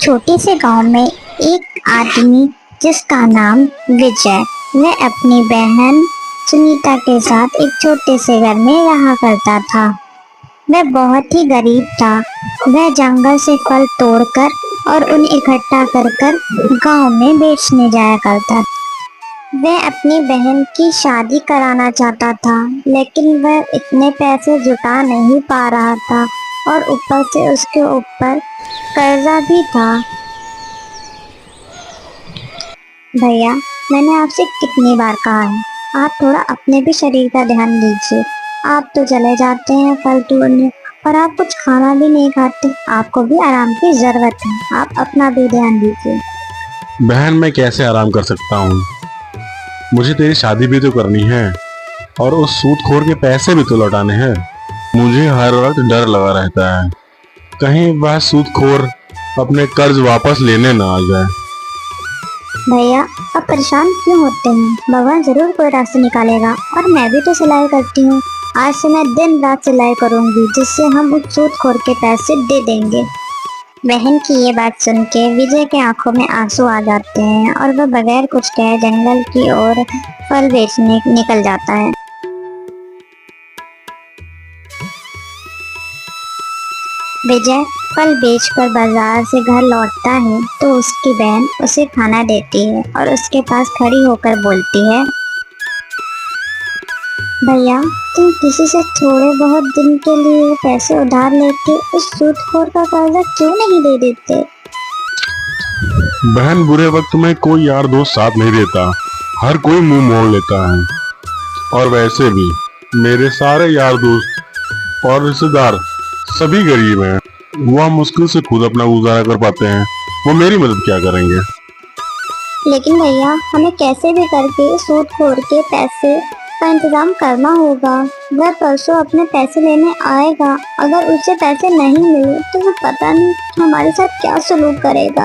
छोटे से गांव में एक आदमी जिसका नाम विजय, वह अपनी बहन सुनीता के साथ एक छोटे से घर में रहा करता था। वह बहुत ही गरीब था। वह जंगल से फल तोड़कर और उन्हें इकट्ठा कर कर गांव में बेचने जाया करता था। वह अपनी बहन की शादी कराना चाहता था, लेकिन वह इतने पैसे जुटा नहीं पा रहा था और ऊपर से उसके ऊपर कर्जा भी था। भैया, मैंने आपसे कितनी बार कहा है, आप थोड़ा अपने भी शरीर का ध्यान दीजिए। आप तो चले जाते हैं फल तोड़ने और आप कुछ खाना भी नहीं खाते। आपको भी आराम की जरूरत है, आप अपना भी ध्यान दीजिए। बहन, मैं कैसे आराम कर सकता हूँ? मुझे तेरी शादी भी तो करनी है और उस सूदखोर के पैसे भी तो लौटाने हैं। मुझे हर वक्त डर लगा रहता है, कहीं वह सूदखोर अपने कर्ज वापस लेने ना आ जाए। भैया, आप परेशान क्यों होते हैं? भगवान जरूर कोई रास्ता निकालेगा। और मैं भी तो सिलाई करती हूँ। आज से मैं दिन रात सिलाई करूंगी, जिससे हम उस सूदखोर के पैसे दे देंगे। बहन की ये बात सुन के विजय के आंखों में आंसू आ जाते हैं और वह बगैर कुछ कहे जंगल की ओर फल बेचने निकल जाता है। विजय फल बेचकर बाजार से घर लौटता है तो उसकी बहन उसे खाना देती है और उसके पास खड़ी होकर बोलती है, भैया, तुम किसी से थोड़े बहुत दिन के लिए पैसे उधार लेके उस सूदखोर का कर्जा क्यों नहीं दे देते? बहन, बुरे वक्त में कोई यार दोस्त साथ नहीं देता, हर कोई मुंह मोड़ लेता है। और वैसे भी मेरे सारे यार दोस्त और रिश्तेदार सभी गरीब हैं। वह मुश्किल से खुद अपना गुजारा कर पाते हैं, वो मेरी मदद क्या करेंगे? लेकिन भैया, हमें कैसे भी करके सूदखोर के पैसे का इंतजाम करना होगा। वह परसों अपने पैसे लेने आएगा। अगर उसे पैसे नहीं मिले तो वो पता नहीं हमारे साथ क्या सलूक करेगा।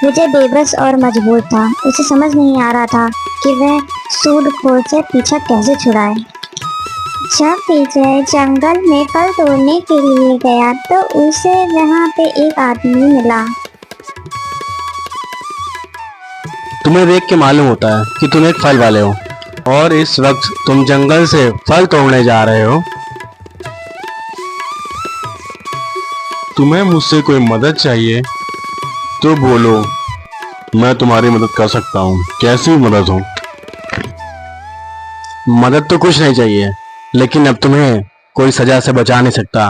विजय बेबस और मजबूर था। उसे समझ नहीं आ रहा था कि वह सूदखोर से पीछा कैसे छुड़ाए। जब विजय जंगल में फल तोड़ने के लिए गया तो उसे वहाँ पे एक आदमी मिला। तुम्हें देख के मालूम होता है कि तुम एक फल वाले हो और इस वक्त तुम जंगल से फल तोड़ने जा रहे हो। तुम्हें मुझसे कोई मदद चाहिए तो बोलो, मैं तुम्हारी मदद कर सकता हूँ। कैसी मदद हो? मदद तो कुछ नहीं चाहिए, लेकिन अब तुम्हें कोई सजा से बचा नहीं सकता।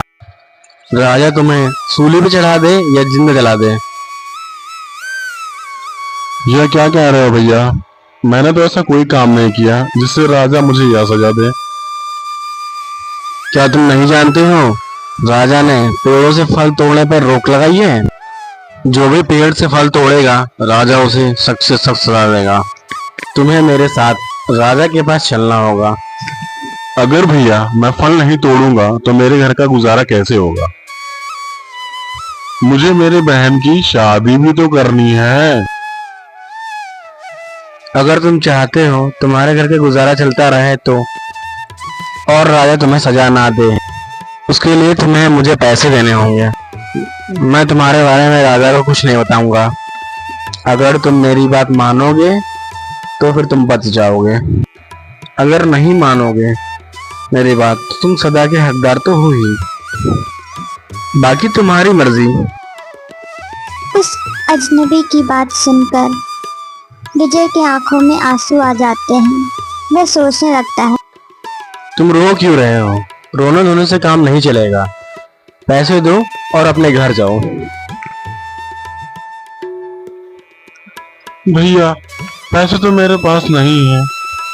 राजा तुम्हें सूली पे चढ़ा दे या जिंदा जला दे। यह क्या कह रहे हो भैया? मैंने तो ऐसा कोई काम नहीं किया जिससे राजा मुझे यह सजा दे। क्या तुम नहीं जानते हो, राजा ने पेड़ों से फल तोड़ने पर रोक लगाई है। जो भी पेड़ से फल तोड़ेगा राजा उसे सख्त से सख्त सजा देगा। तुम्हें मेरे साथ राजा के पास चलना होगा। अगर भैया मैं फल नहीं तोड़ूंगा तो मेरे घर का गुजारा कैसे होगा? मुझे मेरे बहन की शादी भी तो करनी है। अगर तुम चाहते हो तुम्हारे घर का गुजारा चलता रहे तो और राजा तुम्हें सजा ना दे, उसके लिए तुम्हें मुझे पैसे देने होंगे। मैं तुम्हारे बारे में राजा को कुछ नहीं बताऊंगा। अगर तुम मेरी बात मानोगे तो फिर तुम बच जाओगे। अगर नहीं मानोगे मेरी बात तो तुम सदा के हकदार तो हो ही। बाकी तुम्हारी मर्जी। उस अजनबी की बात सुनकर विजय की आंखों में आंसू आ जाते हैं। वह सोचने लगता है, तुम रो क्यों रहे हो? रोने धोने से काम नहीं चलेगा। पैसे दो और अपने घर जाओ। भैया, पैसे तो मेरे पास नहीं है।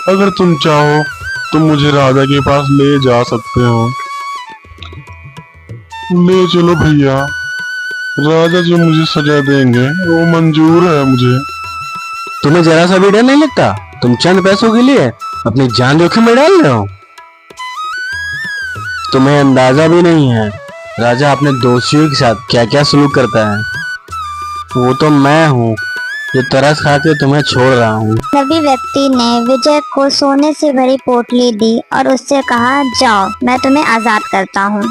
अगर तुम चाहो तो मुझे राजा के पास ले जा सकते हो। ले चलो भैया, राजा जो मुझे सजा देंगे वो मंजूर है मुझे। तुम्हें जरा सा भी डर नहीं लगता? तुम चंद पैसों के लिए अपनी जान जोखिम में डाल रहे हो। तुम्हें अंदाजा भी नहीं है राजा अपने दोषियों के साथ क्या क्या सलूक करता है। वो तो मैं हूँ जो तरस खा के तुम्हें छोड़ रहा हूँ। नबी व्यक्ति ने विजय को सोने से भरी पोटली दी और उससे कहा, जाओ, मैं तुम्हें आजाद करता हूँ।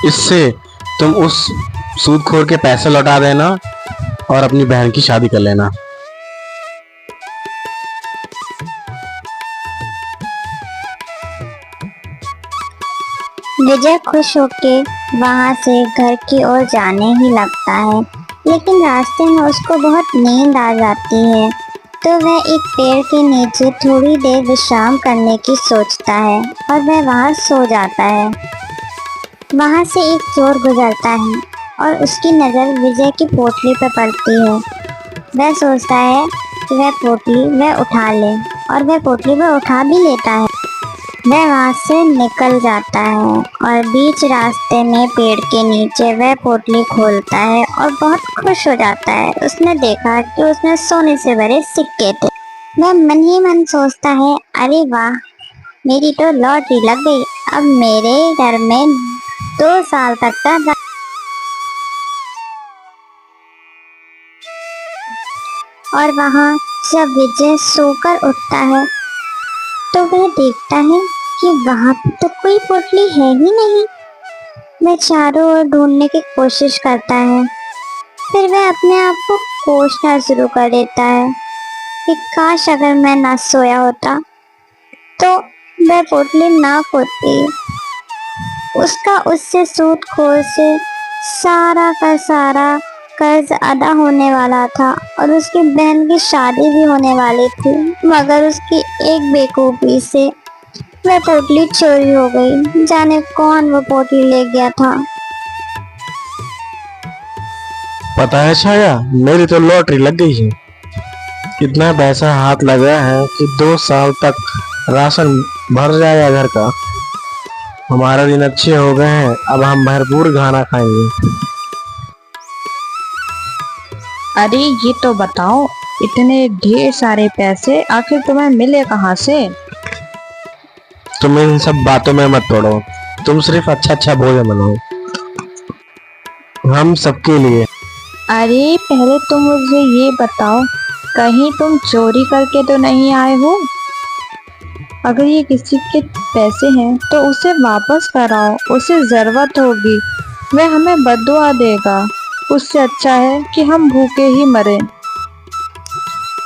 इससे तुम उस सूदखोर के पैसे लौटा देना और अपनी बहन की शादी कर लेना। विजय खुश होके वहां से घर की ओर जाने ही लगता है, लेकिन रास्ते में उसको बहुत नींद आ जाती है, तो वह एक पेड़ के नीचे थोड़ी देर विश्राम करने की सोचता है और वह वहां सो जाता है। वहां से एक चोर गुजरता है और उसकी नज़र विजय की पोटली पर पड़ती है। वह सोचता है कि वह पोटली वह उठा ले, और वह पोटली वह उठा भी लेता है। वह वहां से निकल जाता है और बीच रास्ते में पेड़ के नीचे वह पोटली खोलता है और बहुत खुश हो जाता है। उसने देखा कि उसमें सोने से भरे सिक्के थे। वह मन ही मन सोचता है, अरे वाह, मेरी तो लॉटरी लग गई। अब मेरे घर में 2 साल तक का और वहाँ जब विजय सोकर उठता है तो वह देखता है कि वहाँ पे तो कोई पोटली है ही नहीं। वह चारों ओर ढूंढने की कोशिश करता है। फिर वह अपने आप को कोसना शुरू कर देता है कि काश अगर मैं ना सोया होता तो वह पोटली ना खोती। उसका उससे सूदखोर से सारा का सारा कर्ज अदा होने वाला था और उसकी बहन की शादी भी होने वाली थी, मगर उसकी एक बेवकूफी से वह पोटली चोरी हो गई। जाने कौन वो पोटली ले गया था। पता है छाया, मेरी तो लॉटरी लग गई है। कितना पैसा हाथ लगा है कि 2 साल तक राशन भर जाएगा घर का। हमारे दिन अच्छे हो गए हैं, अब हम भरपूर खाना खाएंगे। अरे ये तो बताओ, इतने ढेर सारे पैसे आखिर तुम्हें मिले कहाँ से? तुम इन सब बातों में मत पड़ो, तुम सिर्फ अच्छा अच्छा भोजन बनाओ हम सबके लिए। अरे पहले तुम मुझे ये बताओ, कहीं तुम चोरी करके तो नहीं आए हो? अगर ये किसी के पैसे हैं तो उसे वापस कराओ, उसे जरूरत होगी, वह हमें बद्दुआ देगा। उससे अच्छा है कि हम भूखे ही मरे।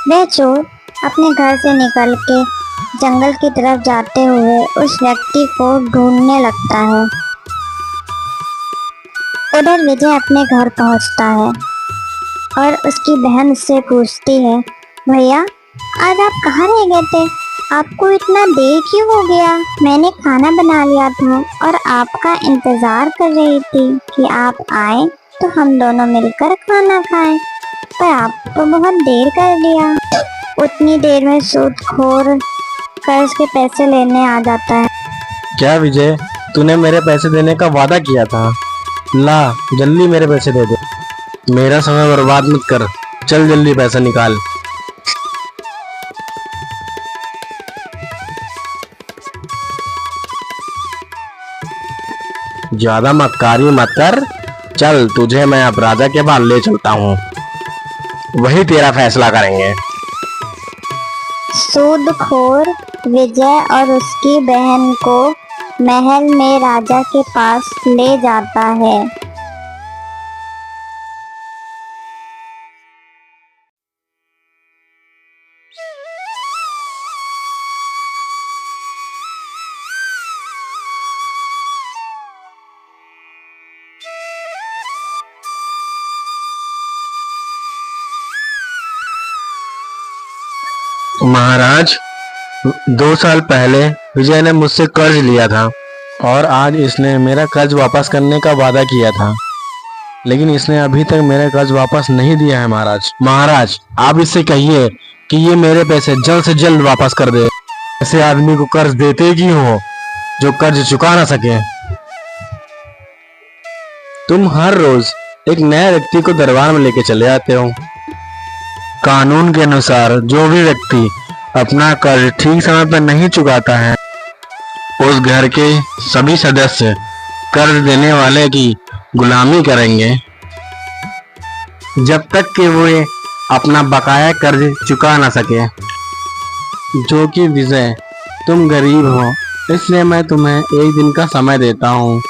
वह चोर अपने घर से निकल के जंगल की तरफ जाते हुए उस व्यक्ति को ढूंढने लगता है। उधर विजय अपने घर पहुंचता है और उसकी बहन उससे पूछती है, भैया आज आप कहाँ रह गए थे? आपको इतना देर क्यों हो गया? मैंने खाना बना लिया था और आपका इंतजार कर रही थी कि आप आए तो हम दोनों मिलकर खाना खाएं, पर आप तो बहुत देर कर दिया। उतनी देर में सूदखोर कर्ज के पैसे लेने आ जाता है। क्या विजय, तूने मेरे पैसे देने का वादा किया था? ला जल्दी मेरे पैसे दे दे, मेरा समय बर्बाद मत कर, चल जल्दी पैसा निकाल। ज्यादा मक्कारी मत कर, चल तुझे मैं अब राजा के पास ले चलता हूँ, वही तेरा फैसला करेंगे। सूदखोर विजय और उसकी बहन को महल में राजा के पास ले जाता है। महाराज, 2 साल पहले विजय ने मुझसे कर्ज लिया था और आज इसने मेरा कर्ज वापस करने का वादा किया था, लेकिन इसने अभी तक मेरा कर्ज वापस नहीं दिया है। महाराज आप इससे कहिए कि ये मेरे पैसे जल्द से जल्द वापस कर दे। ऐसे आदमी को कर्ज देते क्यों हो जो कर्ज चुका ना सके? तुम हर रोज एक नए व्यक्ति को दरबार में लेके चले आते हो। कानून के अनुसार जो भी व्यक्ति अपना कर्ज ठीक समय पर नहीं चुकाता है, उस घर के सभी सदस्य कर्ज देने वाले की गुलामी करेंगे जब तक कि वो अपना बकाया कर्ज चुका ना सके। जो कि विजय, तुम गरीब हो, इसलिए मैं तुम्हें एक दिन का समय देता हूँ।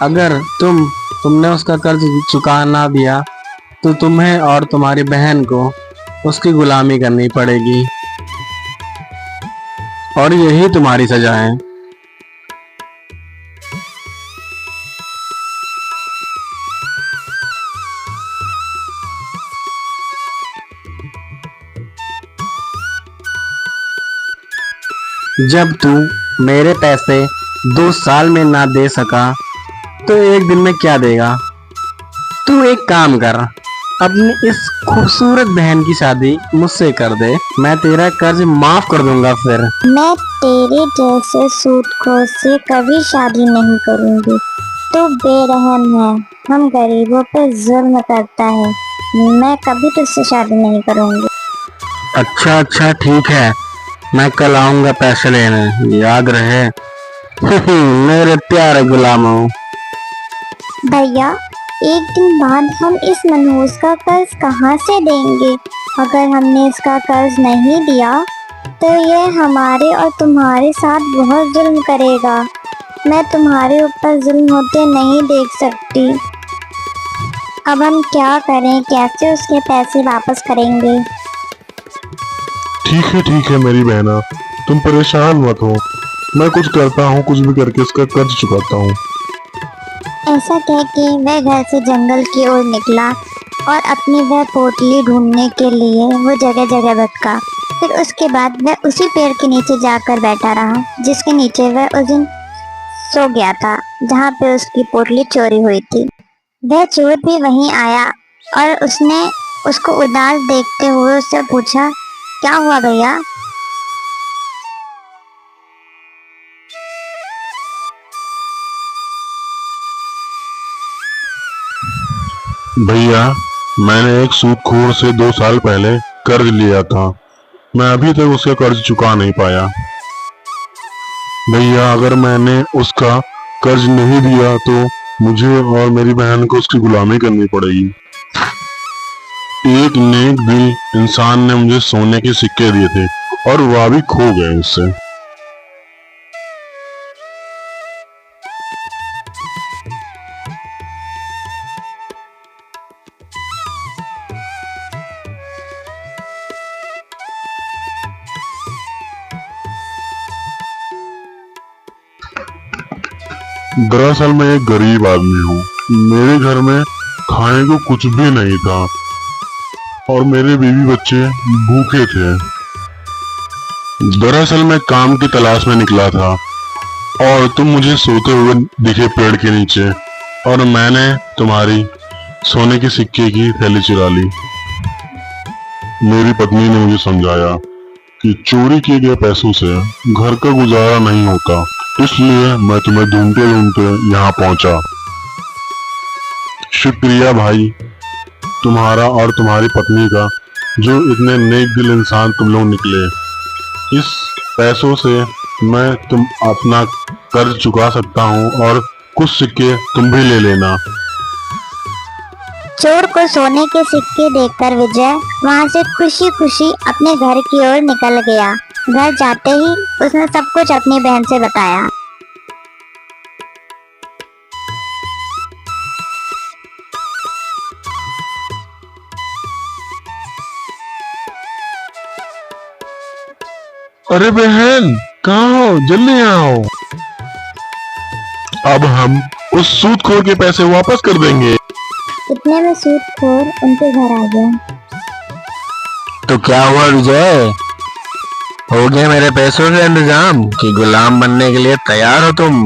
अगर तुमने उसका कर्ज चुका ना दिया तो तुम्हें और तुम्हारी बहन को उसकी गुलामी करनी पड़ेगी और यही तुम्हारी सजा है। जब तू मेरे पैसे 2 साल में ना दे सका तो एक दिन में क्या देगा? तू एक काम कर, अपनी इस खूबसूरत बहन की शादी मुझसे कर दे, मैं तेरा कर्ज माफ कर दूंगा। फिर मैं तेरे जैसे सूदखोर से कभी शादी नहीं करूंगी। तू बेरहम है, हम गरीबों पर जुल्म करता है। मैं कभी तुझसे शादी नहीं करूंगी। अच्छा ठीक है, मैं कल आऊंगा पैसे लेने, याद रहे। मेरे प्यारे गुलामों। भैया, एक दिन बाद हम इस मनहूस का कर्ज कहाँ से देंगे? अगर हमने इसका कर्ज नहीं दिया तो यह हमारे और तुम्हारे साथ बहुत जुल्म करेगा। मैं तुम्हारे ऊपर जुल्म होते नहीं देख सकती। अब हम क्या करें? कैसे उसके पैसे वापस करेंगे? ठीक है मेरी बहना, तुम परेशान मत हो, मैं कुछ करता हूँ, कुछ भी करके इसका कर्ज चुकाता हूँ। ऐसा कह के वह घर से जंगल की ओर निकला और अपनी वह पोटली ढूंढने के लिए वो जगह जगह भटका। फिर उसके बाद वह उसी पेड़ के नीचे जाकर बैठा रहा जिसके नीचे वह उस दिन सो गया था, जहाँ पे उसकी पोटली चोरी हुई थी। वह चोर भी वहीं आया और उसने उसको उदास देखते हुए उससे पूछा, क्या हुआ भैया? भैया, मैंने एक सूदखोर से 2 साल पहले कर्ज लिया था, मैं अभी तक उसका कर्ज चुका नहीं पाया। भैया, अगर मैंने उसका कर्ज नहीं दिया तो मुझे और मेरी बहन को उसकी गुलामी करनी पड़ेगी। एक नेक दिल इंसान ने मुझे सोने के सिक्के दिए थे और वह भी खो गए उससे। दरअसल मैं एक गरीब आदमी हूँ, मेरे घर में खाने को कुछ भी नहीं था और मेरे बीवी बच्चे भूखे थे। दरअसल मैं काम की तलाश में निकला था और तुम मुझे सोते हुए दिखे पेड़ के नीचे और मैंने तुम्हारी सोने के सिक्के की थैली चुरा ली। मेरी पत्नी ने मुझे समझाया कि चोरी किए गए पैसों से घर का गुजारा नहीं होता, इसलिए मैं तुम्हें ढूंढते ढूंढते यहाँ पहुंचा। शुक्रिया भाई तुम्हारा और तुम्हारी पत्नी का, जो इतने नेक दिल इंसान तुम लोग निकले। इस पैसों से मैं तुम अपना कर्ज चुका सकता हूँ और कुछ सिक्के तुम भी ले लेना। चोर को सोने के सिक्के देखकर विजय वहां से खुशी खुशी अपने घर की ओर निकल गया। घर जाते ही उसने सब कुछ अपनी बहन से बताया। अरे बहन, कहाँ हो? जल्दी आओ। अब हम उस सूदखोर के पैसे वापस कर देंगे। इतने में सूदखोर उनके घर आ गया। तो क्या हुआ विजय, हो गया मेरे पैसों का इंतजाम कि गुलाम बनने के लिए तैयार हो तुम?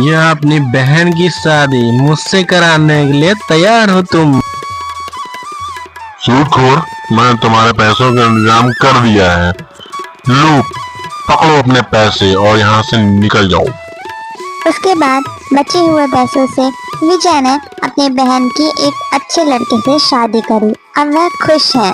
या अपनी बहन की शादी मुझसे कराने के लिए तैयार हो तुम? सूदखोर, मैंने तुम्हारे पैसों का इंतजाम कर दिया है। लो, पकड़ो अपने पैसे और यहाँ से निकल जाओ। उसके बाद बचे हुए पैसों से विजय ने अपनी बहन की एक अच्छे लड़के से शादी करी। अब वह खुश है।